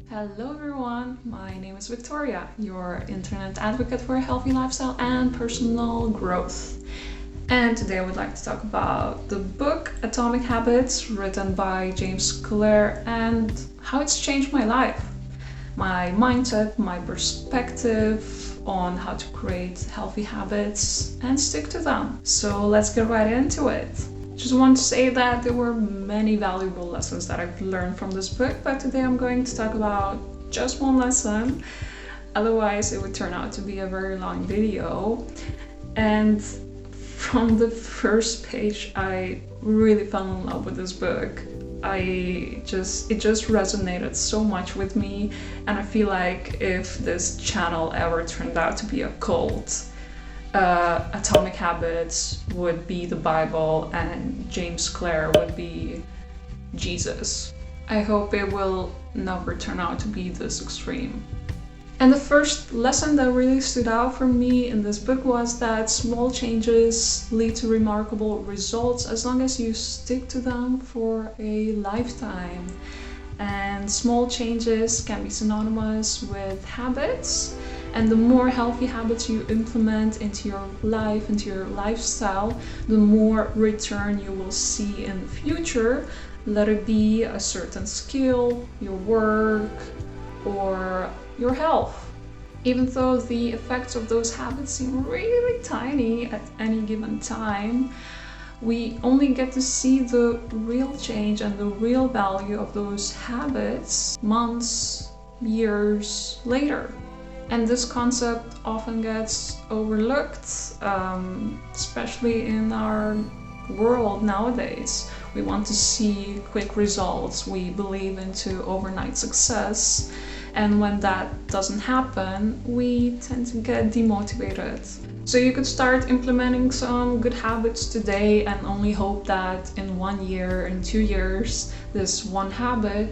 Hello everyone, my name is Viktorija, your internet advocate for a healthy lifestyle and personal growth. And today I would like to talk about the book Atomic Habits, written by James Clear, and how it's changed my life, my mindset, my perspective on how to create healthy habits and stick to them. So let's get right into it. Just want to say that there were many valuable lessons that I've learned from this book, but today I'm going to talk about just one lesson. Otherwise, it would turn out to be a very long video. And from the first page, I really fell in love with this book. It just resonated so much with me, and I feel like if this channel ever turned out to be a cult, Atomic Habits would be the Bible and James Clear would be Jesus. I hope it will never turn out to be this extreme. And the first lesson that really stood out for me in this book was that small changes lead to remarkable results as long as you stick to them for a lifetime. And small changes can be synonymous with habits. And the more healthy habits you implement into your life, into your lifestyle, the more return you will see in the future. Let it be a certain skill, your work, or your health. Even though the effects of those habits seem really tiny at any given time, we only get to see the real change and the real value of those habits months, years later. And this concept often gets overlooked, especially in our world nowadays. We want to see quick results. We believe into overnight success. And when that doesn't happen, we tend to get demotivated. So you could start implementing some good habits today and only hope that in 1 year, in 2 years, this one habit,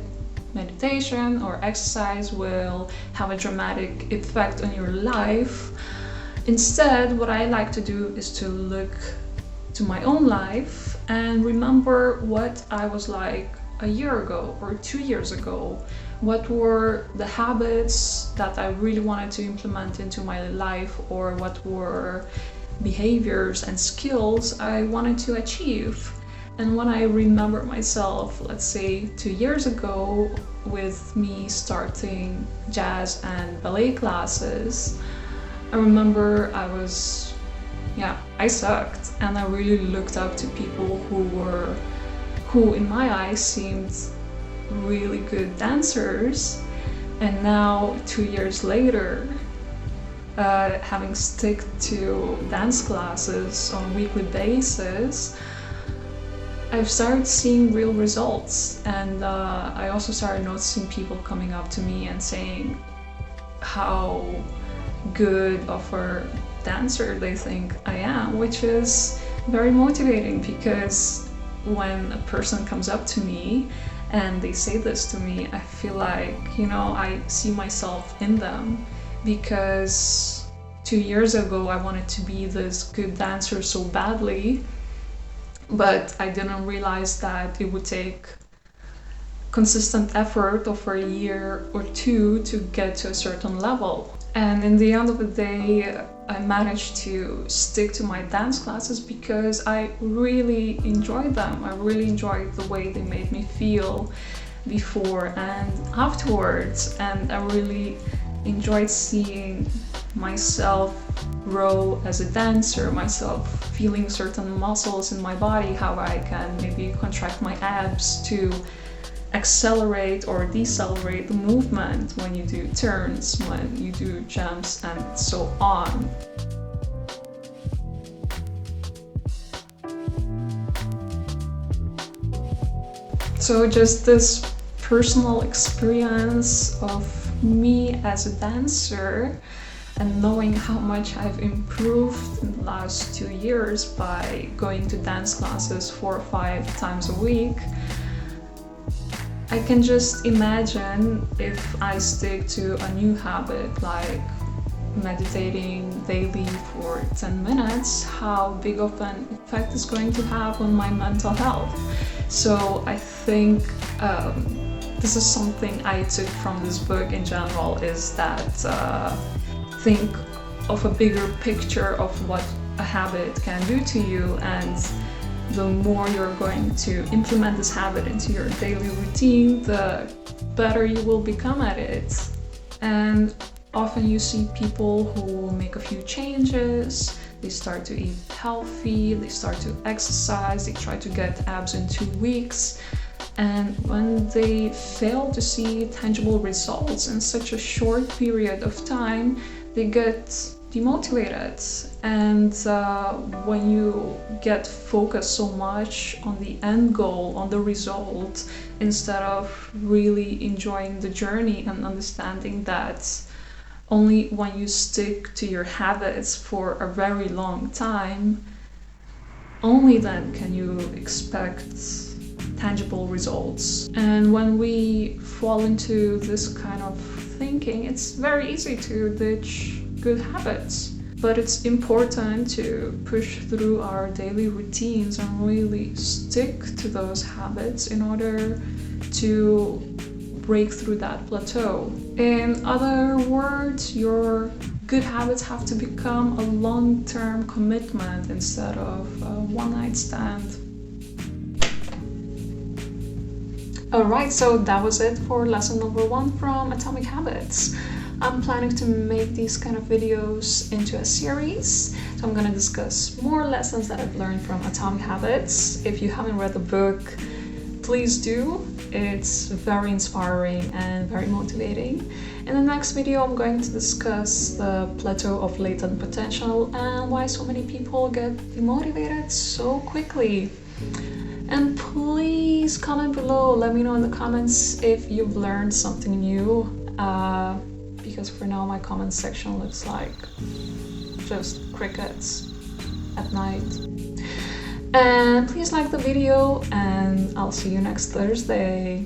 meditation or exercise, will have a dramatic effect on your life. Instead, what I like to do is to look to my own life and remember what I was like a year ago or 2 years ago. What were the habits that I really wanted to implement into my life, or what were behaviors and skills I wanted to achieve? And when I remember myself, let's say 2 years ago, with me starting jazz and ballet classes, I remember I sucked, and I really looked up to people who in my eyes seemed really good dancers. And now 2 years later, having stick to dance classes on a weekly basis, I've started seeing real results, and I also started noticing people coming up to me and saying how good of a dancer they think I am, which is very motivating, because when a person comes up to me and they say this to me, I feel like, I see myself in them, because 2 years ago I wanted to be this good dancer so badly, but I didn't realize that it would take consistent effort over a year or two to get to a certain level. And in the end of the day, I managed to stick to my dance classes because I really enjoyed them. I really enjoyed the way they made me feel before and afterwards, and I really enjoyed seeing myself grow as a dancer, myself feeling certain muscles in my body, how I can maybe contract my abs to accelerate or decelerate the movement when you do turns, when you do jumps, and so on. So just this personal experience of me as a dancer, and knowing how much I've improved in the last 2 years by going to dance classes 4 or 5 times a week, I can just imagine if I stick to a new habit like meditating daily for 10 minutes, how big of an effect it's going to have on my mental health. So I think this is something I took from this book in general, is that think of a bigger picture of what a habit can do to you, and the more you're going to implement this habit into your daily routine, the better you will become at it. And often you see people who make a few changes, they start to eat healthy, they start to exercise, they try to get abs in 2 weeks, and when they fail to see tangible results in such a short period of time, they get demotivated. And when you get focused so much on the end goal, on the result, instead of really enjoying the journey and understanding that only when you stick to your habits for a very long time, only then can you expect tangible results. And when we fall into this kind of thinking, it's very easy to ditch good habits. But it's important to push through our daily routines and really stick to those habits in order to break through that plateau. In other words, your good habits have to become a long-term commitment instead of a one-night stand. Alright, so that was it for lesson number 1 from Atomic Habits. I'm planning to make these kind of videos into a series. So I'm going to discuss more lessons that I've learned from Atomic Habits. If you haven't read the book, please do. It's very inspiring and very motivating. In the next video, I'm going to discuss the plateau of latent potential and why so many people get demotivated so quickly. And please comment below, let me know in the comments if you've learned something new. Because for now my comment section looks like just crickets at night. And please like the video, and I'll see you next Thursday.